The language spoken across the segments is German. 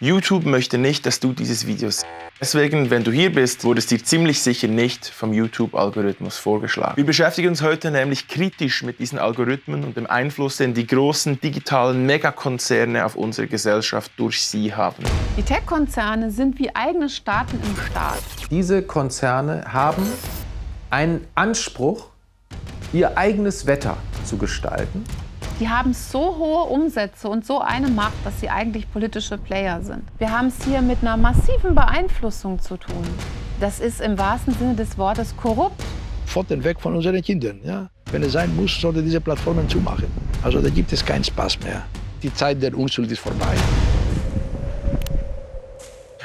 YouTube möchte nicht, dass du dieses Video siehst. Deswegen, wenn du hier bist, wurde es dir ziemlich sicher nicht vom YouTube-Algorithmus vorgeschlagen. Wir beschäftigen uns heute nämlich kritisch mit diesen Algorithmen und dem Einfluss, den die großen digitalen Megakonzerne auf unsere Gesellschaft durch sie haben. Die Tech-Konzerne sind wie eigene Staaten im Staat. Diese Konzerne haben einen Anspruch, ihr eigenes Wetter zu gestalten. Die haben so hohe Umsätze und so eine Macht, dass sie eigentlich politische Player sind. Wir haben es hier mit einer massiven Beeinflussung zu tun. Das ist im wahrsten Sinne des Wortes korrupt. Pfoten weg von unseren Kindern. Ja? Wenn es sein muss, sollte diese Plattformen zumachen. Also da gibt es keinen Spaß mehr. Die Zeit der Unschuld ist vorbei.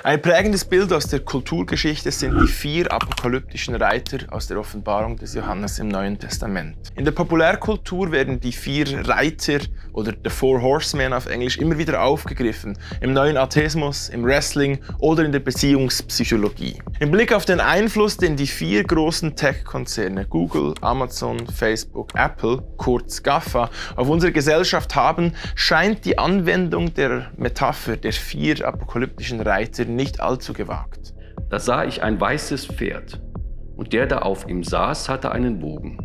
Ein prägendes Bild aus der Kulturgeschichte sind die 4 apokalyptischen Reiter aus der Offenbarung des Johannes im Neuen Testament. In der Populärkultur werden die 4 Reiter oder The Four Horsemen auf Englisch immer wieder aufgegriffen. Im neuen Atheismus, im Wrestling oder in der Beziehungspsychologie. Im Blick auf den Einfluss, den die 4 großen Tech-Konzerne Google, Amazon, Facebook, Apple, kurz GAFA, auf unsere Gesellschaft haben, scheint die Anwendung der Metapher der 4 apokalyptischen Reiter nicht allzu gewagt. Da sah ich ein weißes Pferd, und der da auf ihm saß, hatte einen Bogen.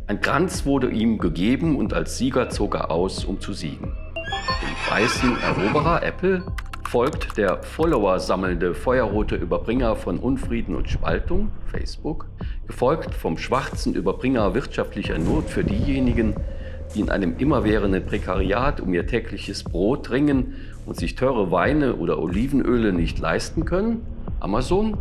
Ein Kranz wurde ihm gegeben, und als Sieger zog er aus, um zu siegen. Dem weißen Eroberer Apple folgt der Follower sammelnde feuerrote Überbringer von Unfrieden und Spaltung, Facebook, gefolgt vom schwarzen Überbringer wirtschaftlicher Not für diejenigen, die in einem immerwährenden Prekariat um ihr tägliches Brot ringen und sich teure Weine oder Olivenöle nicht leisten können, Amazon,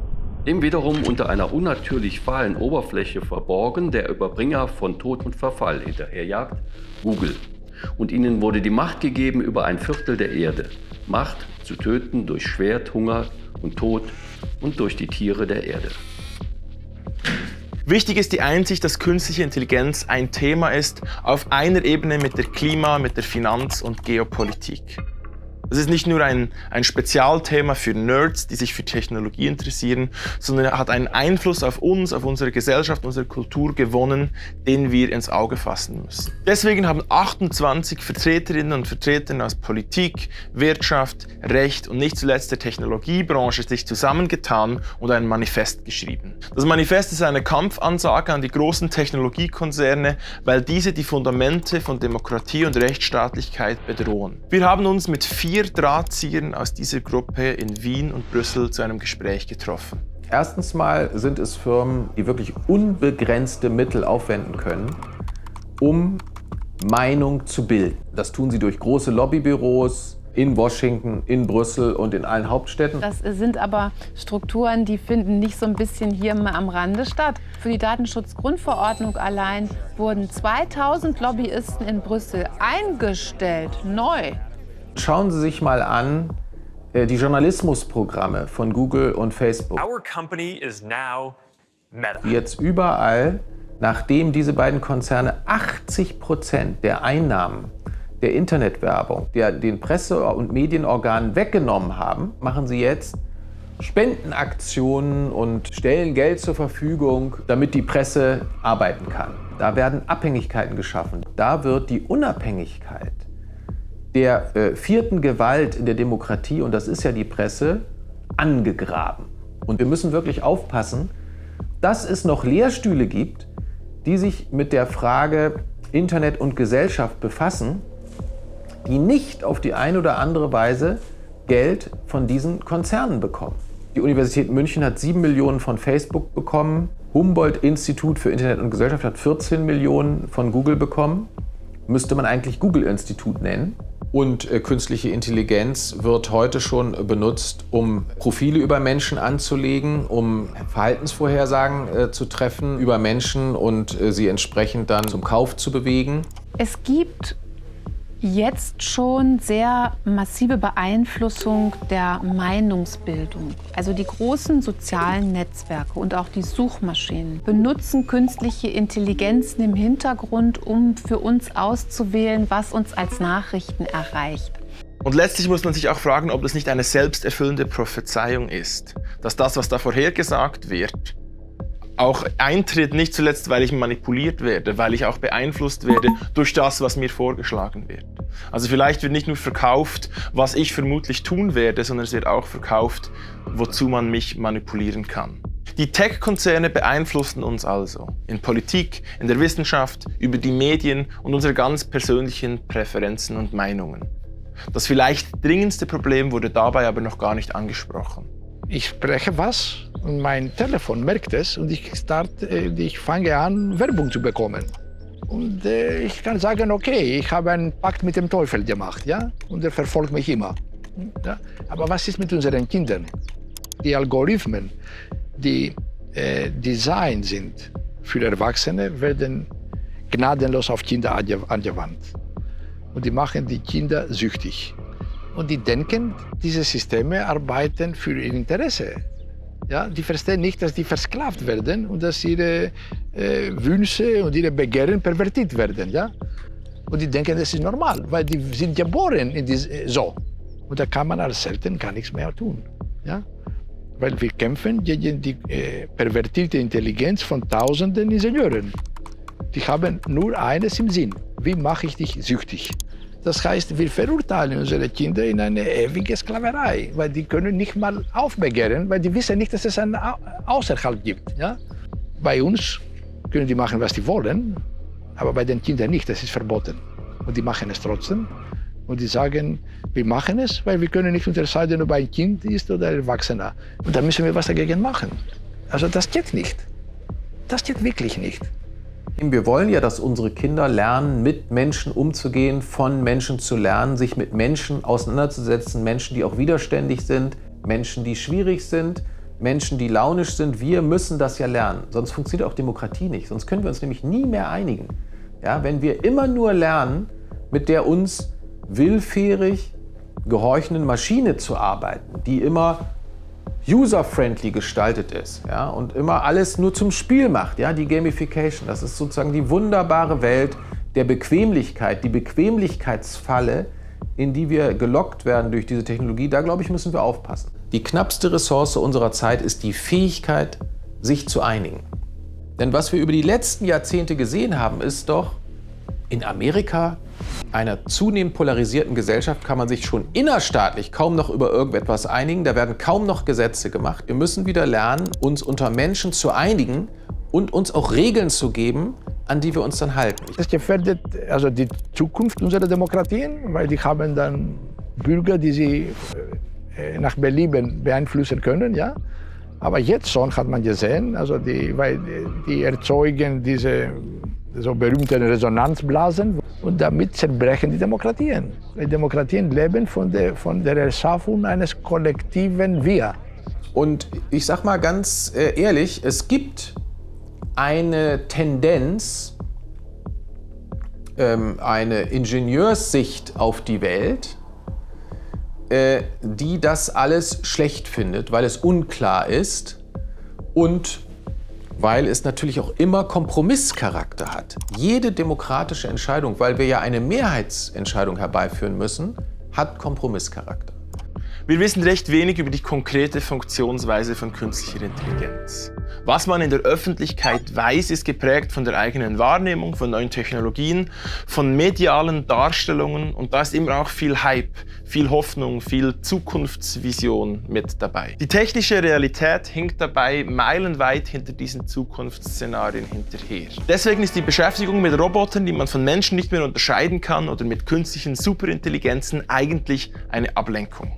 dem wiederum unter einer unnatürlich fahlen Oberfläche verborgen der Überbringer von Tod und Verfall hinterherjagt, Google. Und ihnen wurde die Macht gegeben über ein Viertel der Erde. Macht zu töten durch Schwert, Hunger und Tod und durch die Tiere der Erde. Wichtig ist die Einsicht, dass künstliche Intelligenz ein Thema ist auf einer Ebene mit der Klima-, mit der Finanz- und Geopolitik. Das ist nicht nur ein Spezialthema für Nerds, die sich für Technologie interessieren, sondern hat einen Einfluss auf uns, auf unsere Gesellschaft, unsere Kultur gewonnen, den wir ins Auge fassen müssen. Deswegen haben 28 Vertreterinnen und Vertreter aus Politik, Wirtschaft, Recht und nicht zuletzt der Technologiebranche sich zusammengetan und ein Manifest geschrieben. Das Manifest ist eine Kampfansage an die großen Technologiekonzerne, weil diese die Fundamente von Demokratie und Rechtsstaatlichkeit bedrohen. Wir haben uns mit 4 Drahtziehern aus dieser Gruppe in Wien und Brüssel zu einem Gespräch getroffen. Erstens mal sind es Firmen, die wirklich unbegrenzte Mittel aufwenden können, um Meinung zu bilden. Das tun sie durch große Lobbybüros in Washington, in Brüssel und in allen Hauptstädten. Das sind aber Strukturen, die finden nicht so ein bisschen hier mal am Rande statt. Für die Datenschutzgrundverordnung allein wurden 2000 Lobbyisten in Brüssel eingestellt, neu. Schauen Sie sich mal an, die Journalismusprogramme von Google und Facebook. Our company is now Meta. Jetzt überall, nachdem diese beiden Konzerne 80% der Einnahmen der Internetwerbung, den Presse- und Medienorganen weggenommen haben, machen sie jetzt Spendenaktionen und stellen Geld zur Verfügung, damit die Presse arbeiten kann. Da werden Abhängigkeiten geschaffen. Da wird die Unabhängigkeit der 4. Gewalt in der Demokratie, und das ist ja die Presse, angegraben. Und wir müssen wirklich aufpassen, dass es noch Lehrstühle gibt, die sich mit der Frage Internet und Gesellschaft befassen, die nicht auf die eine oder andere Weise Geld von diesen Konzernen bekommen. Die Universität München hat 7 Millionen von Facebook bekommen, Humboldt-Institut für Internet und Gesellschaft hat 14 Millionen von Google bekommen. Müsste man eigentlich Google-Institut nennen. Und künstliche Intelligenz wird heute schon benutzt, um Profile über Menschen anzulegen, um Verhaltensvorhersagen zu treffen über Menschen und sie entsprechend dann zum Kauf zu bewegen. Es gibt jetzt schon sehr massive Beeinflussung der Meinungsbildung. Also die großen sozialen Netzwerke und auch die Suchmaschinen benutzen künstliche Intelligenzen im Hintergrund, um für uns auszuwählen, was uns als Nachrichten erreicht. Und letztlich muss man sich auch fragen, ob das nicht eine selbsterfüllende Prophezeiung ist. Dass das, was da vorhergesagt wird, auch eintritt, nicht zuletzt, weil ich manipuliert werde, weil ich auch beeinflusst werde durch das, was mir vorgeschlagen wird. Also vielleicht wird nicht nur verkauft, was ich vermutlich tun werde, sondern es wird auch verkauft, wozu man mich manipulieren kann. Die Tech-Konzerne beeinflussen uns also in Politik, in der Wissenschaft, über die Medien und unsere ganz persönlichen Präferenzen und Meinungen. Das vielleicht dringendste Problem wurde dabei aber noch gar nicht angesprochen. Ich spreche was und mein Telefon merkt es und ich fange an, Werbung zu bekommen. Und ich kann sagen, okay, ich habe einen Pakt mit dem Teufel gemacht, ja? Und er verfolgt mich immer. Ja? Aber was ist mit unseren Kindern? Die Algorithmen, die Design sind für Erwachsene, werden gnadenlos auf Kinder angewandt. Und die machen die Kinder süchtig. Und die denken, diese Systeme arbeiten für ihr Interesse. Ja, die verstehen nicht, dass die versklavt werden und dass ihre Wünsche und ihre Begehren pervertiert werden. Ja? Und die denken, das ist normal, weil die sind geboren in so. Und da kann man als Eltern gar nichts mehr tun. Ja? Weil wir kämpfen gegen die pervertierte Intelligenz von tausenden Ingenieuren. Die haben nur eines im Sinn: Wie mache ich dich süchtig? Das heißt, wir verurteilen unsere Kinder in eine ewige Sklaverei, weil die können nicht mal aufbegehren, weil die wissen nicht, dass es ein Außerhalb gibt. Ja? Bei uns können die machen, was die wollen, aber bei den Kindern nicht, das ist verboten. Und die machen es trotzdem. Und die sagen, wir machen es, weil wir können nicht unterscheiden, ob ein Kind ist oder ein Erwachsener. Und da müssen wir was dagegen machen. Also das geht nicht. Das geht wirklich nicht. Wir wollen ja, dass unsere Kinder lernen, mit Menschen umzugehen, von Menschen zu lernen, sich mit Menschen auseinanderzusetzen, Menschen, die auch widerständig sind, Menschen, die schwierig sind, Menschen, die launisch sind. Wir müssen das ja lernen, sonst funktioniert auch Demokratie nicht, sonst können wir uns nämlich nie mehr einigen. Ja, wenn wir immer nur lernen, mit der uns willfährig gehorchenden Maschine zu arbeiten, die immer user-friendly gestaltet ist, ja, und immer alles nur zum Spiel macht, ja, die Gamification, das ist sozusagen die wunderbare Welt der Bequemlichkeit, die Bequemlichkeitsfalle, in die wir gelockt werden durch diese Technologie. Da, glaube ich, müssen wir aufpassen. Die knappste Ressource unserer Zeit ist die Fähigkeit, sich zu einigen. Denn was wir über die letzten Jahrzehnte gesehen haben, ist doch, in Amerika, einer zunehmend polarisierten Gesellschaft, kann man sich schon innerstaatlich kaum noch über irgendetwas einigen. Da werden kaum noch Gesetze gemacht. Wir müssen wieder lernen, uns unter Menschen zu einigen und uns auch Regeln zu geben, an die wir uns dann halten. Das gefährdet also die Zukunft unserer Demokratien, weil die haben dann Bürger, die sie nach Belieben beeinflussen können. Ja? Aber jetzt schon hat man gesehen, also weil die erzeugen diese so berühmten Resonanzblasen und damit zerbrechen die Demokratien. Die Demokratien leben von der Erschaffung eines kollektiven Wir. Und ich sag mal ganz ehrlich, es gibt eine Tendenz, eine Ingenieurssicht auf die Welt, die das alles schlecht findet, weil es unklar ist und weil es natürlich auch immer Kompromisscharakter hat. Jede demokratische Entscheidung, weil wir ja eine Mehrheitsentscheidung herbeiführen müssen, hat Kompromisscharakter. Wir wissen recht wenig über die konkrete Funktionsweise von künstlicher Intelligenz. Was man in der Öffentlichkeit weiß, ist geprägt von der eigenen Wahrnehmung, von neuen Technologien, von medialen Darstellungen und da ist immer auch viel Hype, viel Hoffnung, viel Zukunftsvision mit dabei. Die technische Realität hinkt dabei meilenweit hinter diesen Zukunftsszenarien hinterher. Deswegen ist die Beschäftigung mit Robotern, die man von Menschen nicht mehr unterscheiden kann, oder mit künstlichen Superintelligenzen eigentlich eine Ablenkung.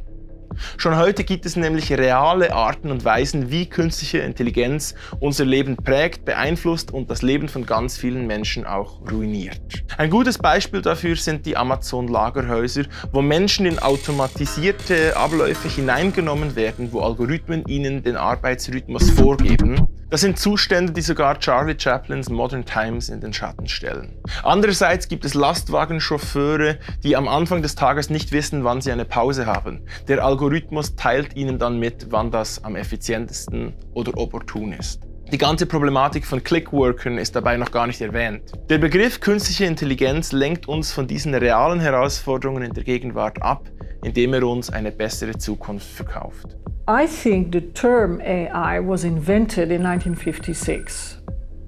Schon heute gibt es nämlich reale Arten und Weisen, wie künstliche Intelligenz unser Leben prägt, beeinflusst und das Leben von ganz vielen Menschen auch ruiniert. Ein gutes Beispiel dafür sind die Amazon-Lagerhäuser, wo Menschen in automatisierte Abläufe hineingenommen werden, wo Algorithmen ihnen den Arbeitsrhythmus vorgeben. Das sind Zustände, die sogar Charlie Chaplins Modern Times in den Schatten stellen. Andererseits gibt es Lastwagenchauffeure, die am Anfang des Tages nicht wissen, wann sie eine Pause haben. Der Algorithmus teilt ihnen dann mit, wann das am effizientesten oder opportun ist. Die ganze Problematik von Clickworkern ist dabei noch gar nicht erwähnt. Der Begriff künstliche Intelligenz lenkt uns von diesen realen Herausforderungen in der Gegenwart ab, indem er uns eine bessere Zukunft verkauft. I think the term AI was invented in 1956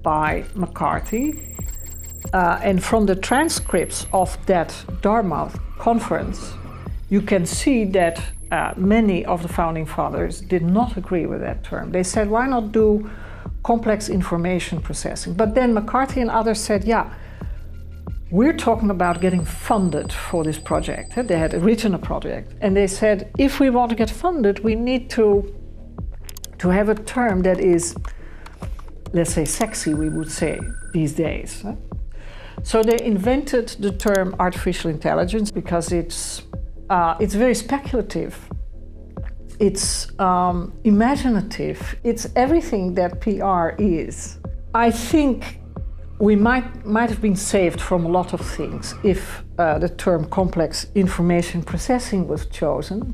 by McCarthy And from the transcripts of that Dartmouth conference, you can see that many of the founding fathers did not agree with that term. They said, why not do complex information processing? But then McCarthy and others said, yeah, we're talking about getting funded for this project. They had written a project, and they said, if we want to get funded, we need to have a term that is, let's say, sexy, we would say these days. So they invented the term artificial intelligence because it's very speculative. It's imaginative. It's everything that PR is. I think we might have been saved from a lot of things if the term complex information processing was chosen,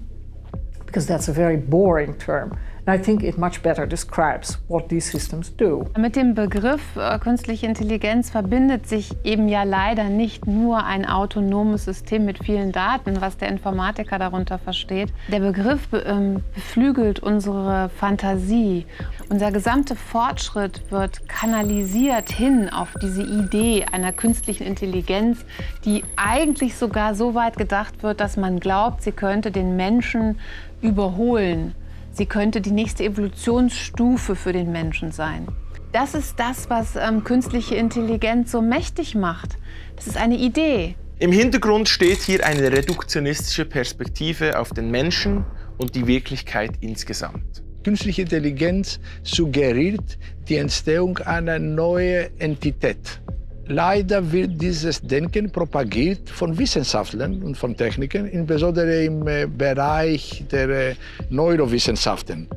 because that's a very boring term. And I think it much better describes what these systems do. Mit dem Begriff künstliche Intelligenz verbindet sich eben ja leider nicht nur ein autonomes System mit vielen Daten, was der Informatiker darunter versteht. Der Begriff beflügelt unsere Fantasie. Unser gesamter Fortschritt wird kanalisiert hin auf diese Idee einer künstlichen Intelligenz, die eigentlich sogar so weit gedacht wird, dass man glaubt, sie könnte den Menschen überholen. Sie könnte die nächste Evolutionsstufe für den Menschen sein. Das ist das, was künstliche Intelligenz so mächtig macht. Das ist eine Idee. Im Hintergrund steht hier eine reduktionistische Perspektive auf den Menschen und die Wirklichkeit insgesamt. Künstliche Intelligenz suggeriert die Entstehung einer neuen Entität. Leider wird dieses Denken propagiert von Wissenschaftlern und von Technikern, insbesondere im Bereich der Neurowissenschaften.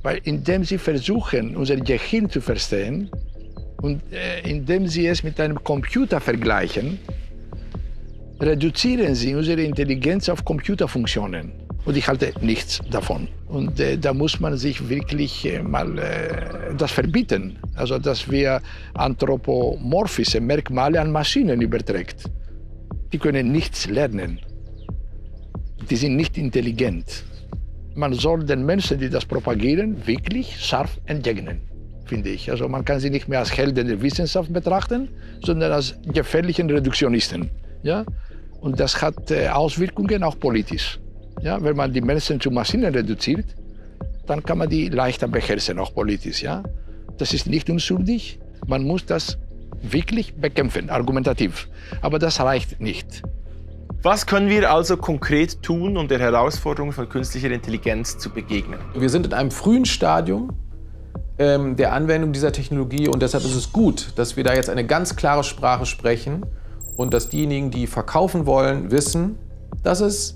Weil indem sie versuchen, unser Gehirn zu verstehen und indem sie es mit einem Computer vergleichen, reduzieren sie unsere Intelligenz auf Computerfunktionen. Und ich halte nichts davon. Und da muss man sich wirklich mal das verbieten. Also, dass wir anthropomorphische Merkmale an Maschinen überträgt. Die können nichts lernen. Die sind nicht intelligent. Man soll den Menschen, die das propagieren, wirklich scharf entgegnen, finde ich. Also, man kann sie nicht mehr als Helden der Wissenschaft betrachten, sondern als gefährlichen Reduktionisten. Ja? Und das hat Auswirkungen auch politisch. Ja, wenn man die Menschen zu Maschinen reduziert, dann kann man die leichter beherrschen, auch politisch. Ja? Das ist nicht unschuldig. Man muss das wirklich bekämpfen, argumentativ. Aber das reicht nicht. Was können wir also konkret tun, um der Herausforderung von künstlicher Intelligenz zu begegnen? Wir sind in einem frühen Stadium der Anwendung dieser Technologie und deshalb ist es gut, dass wir da jetzt eine ganz klare Sprache sprechen und dass diejenigen, die verkaufen wollen, wissen, dass es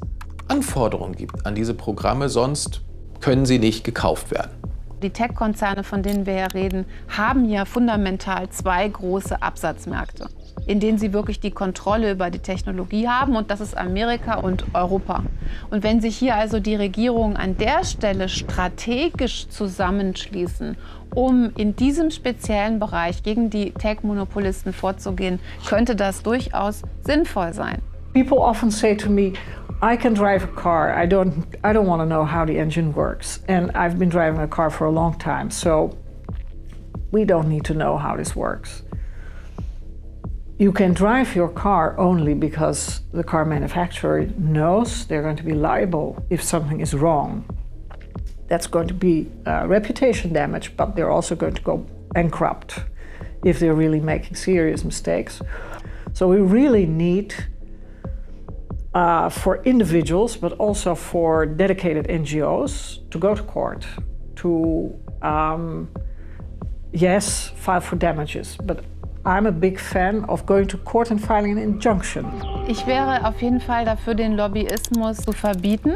Anforderungen gibt an diese Programme, sonst können sie nicht gekauft werden. Die Tech-Konzerne, von denen wir ja reden, haben ja fundamental zwei große Absatzmärkte, in denen sie wirklich die Kontrolle über die Technologie haben, und das ist Amerika und Europa. Und wenn sich hier also die Regierungen an der Stelle strategisch zusammenschließen, um in diesem speziellen Bereich gegen die Tech-Monopolisten vorzugehen, könnte das durchaus sinnvoll sein. People often say to me, I can drive a car. I don't want to know how the engine works. And I've been driving a car for a long time, so we don't need to know how this works. You can drive your car only because the car manufacturer knows they're going to be liable if something is wrong. That's going to be reputation damage, but they're also going to go bankrupt if they're really making serious mistakes. So we really need for individuals, but also for dedicated NGOs, to go to court, to, yes, file for damages. But I'm a big fan of going to court and filing an injunction. Ich wäre auf jeden Fall dafür, den Lobbyismus zu verbieten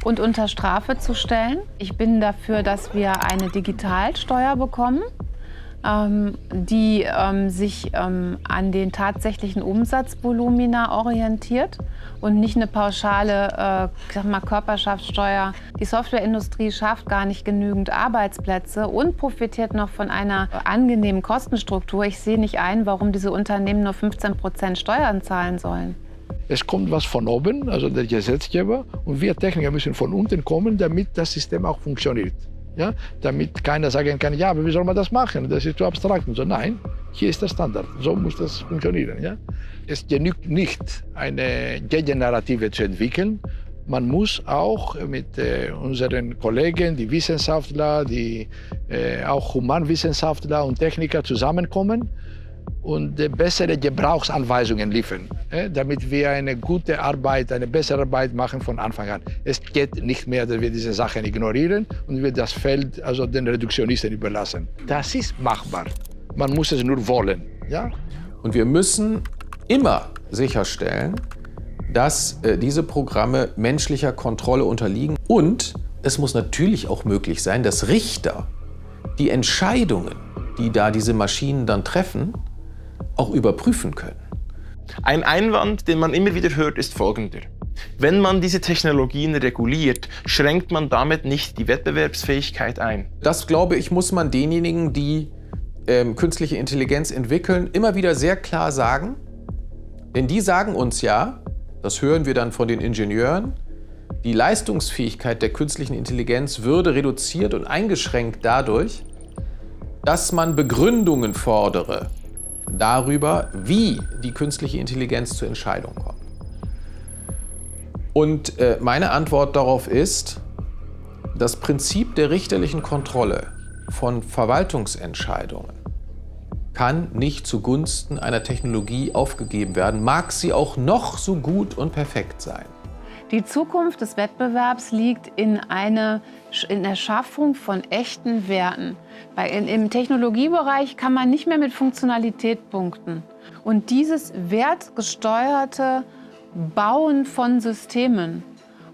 und unter Strafe zu stellen. Ich bin dafür, dass wir eine Digitalsteuer bekommen, die sich an den tatsächlichen Umsatzvolumina orientiert und nicht eine pauschale Körperschaftssteuer. Die Softwareindustrie schafft gar nicht genügend Arbeitsplätze und profitiert noch von einer angenehmen Kostenstruktur. Ich sehe nicht ein, warum diese Unternehmen nur 15% Steuern zahlen sollen. Es kommt was von oben, also der Gesetzgeber, und wir Techniker müssen von unten kommen, damit das System auch funktioniert. ja, damit keiner sagen kann, ja, aber wie soll man das machen? Das ist zu abstrakt. Und so, nein, hier ist der Standard, so muss das funktionieren. Ja? Es genügt nicht, eine Gegennarrative zu entwickeln. Man muss auch mit unseren Kollegen, die Wissenschaftler, auch Humanwissenschaftler und Techniker zusammenkommen und bessere Gebrauchsanweisungen liefern, damit wir eine gute Arbeit, eine bessere Arbeit machen von Anfang an. Es geht nicht mehr, dass wir diese Sachen ignorieren und wir das Feld also den Reduktionisten überlassen. Das ist machbar. Man muss es nur wollen. Ja? Und wir müssen immer sicherstellen, dass diese Programme menschlicher Kontrolle unterliegen. Und es muss natürlich auch möglich sein, dass Richter die Entscheidungen, die da diese Maschinen dann treffen, auch überprüfen können. Ein Einwand, den man immer wieder hört, ist folgender. Wenn man diese Technologien reguliert, schränkt man damit nicht die Wettbewerbsfähigkeit ein. Das, glaube ich, muss man denjenigen, die künstliche Intelligenz entwickeln, immer wieder sehr klar sagen. Denn die sagen uns ja, das hören wir dann von den Ingenieuren, die Leistungsfähigkeit der künstlichen Intelligenz würde reduziert und eingeschränkt dadurch, dass man Begründungen fordere darüber, wie die künstliche Intelligenz zur Entscheidung kommt. Und meine Antwort darauf ist, das Prinzip der richterlichen Kontrolle von Verwaltungsentscheidungen kann nicht zugunsten einer Technologie aufgegeben werden, mag sie auch noch so gut und perfekt sein. Die Zukunft des Wettbewerbs liegt in der Schaffung von echten Werten. Im Technologiebereich kann man nicht mehr mit Funktionalität punkten. Und dieses wertgesteuerte Bauen von Systemen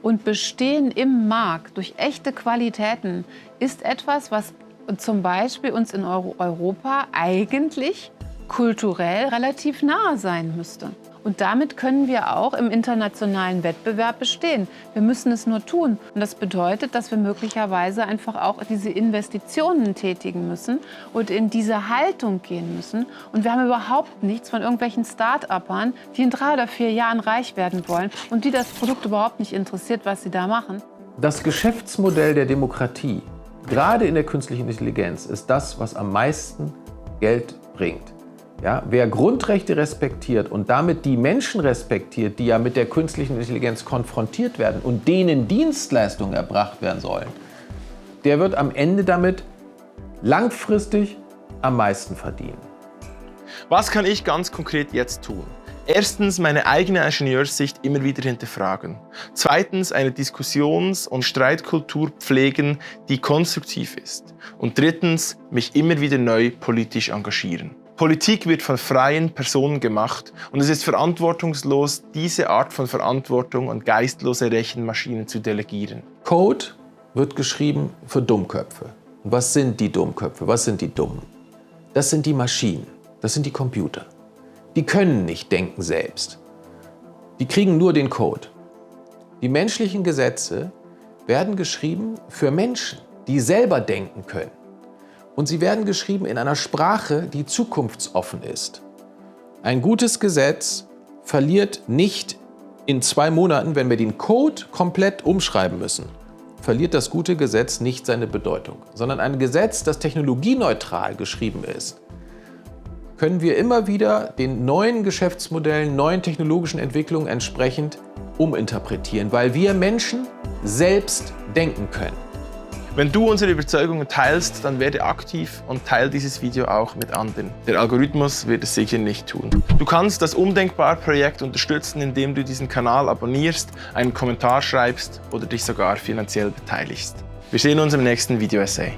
und Bestehen im Markt durch echte Qualitäten ist etwas, was zum Beispiel uns in Europa eigentlich kulturell relativ nahe sein müsste. Und damit können wir auch im internationalen Wettbewerb bestehen. Wir müssen es nur tun. Und das bedeutet, dass wir möglicherweise einfach auch diese Investitionen tätigen müssen und in diese Haltung gehen müssen. Und wir haben überhaupt nichts von irgendwelchen Start-upern, die in 3 oder 4 Jahren reich werden wollen und die das Produkt überhaupt nicht interessiert, was sie da machen. Das Geschäftsmodell der Demokratie, gerade in der künstlichen Intelligenz, ist das, was am meisten Geld bringt. Ja, wer Grundrechte respektiert und damit die Menschen respektiert, die ja mit der künstlichen Intelligenz konfrontiert werden und denen Dienstleistungen erbracht werden sollen, der wird am Ende damit langfristig am meisten verdienen. Was kann ich ganz konkret jetzt tun? Erstens, meine eigene Ingenieurssicht immer wieder hinterfragen. Zweitens, eine Diskussions- und Streitkultur pflegen, die konstruktiv ist. Und drittens, mich immer wieder neu politisch engagieren. Politik wird von freien Personen gemacht und es ist verantwortungslos, diese Art von Verantwortung an geistlose Rechenmaschinen zu delegieren. Code wird geschrieben für Dummköpfe. Und was sind die Dummköpfe? Was sind die Dummen? Das sind die Maschinen, das sind die Computer. Die können nicht denken selbst. Die kriegen nur den Code. Die menschlichen Gesetze werden geschrieben für Menschen, die selber denken können. Und sie werden geschrieben in einer Sprache, die zukunftsoffen ist. Ein gutes Gesetz verliert nicht in 2 Monaten, wenn wir den Code komplett umschreiben müssen, verliert das gute Gesetz nicht seine Bedeutung, sondern ein Gesetz, das technologieneutral geschrieben ist, können wir immer wieder den neuen Geschäftsmodellen, neuen technologischen Entwicklungen entsprechend uminterpretieren, weil wir Menschen selbst denken können. Wenn du unsere Überzeugungen teilst, dann werde aktiv und teile dieses Video auch mit anderen. Der Algorithmus wird es sicher nicht tun. Du kannst das Umdenkbar-Projekt unterstützen, indem du diesen Kanal abonnierst, einen Kommentar schreibst oder dich sogar finanziell beteiligst. Wir sehen uns im nächsten Video-Essay.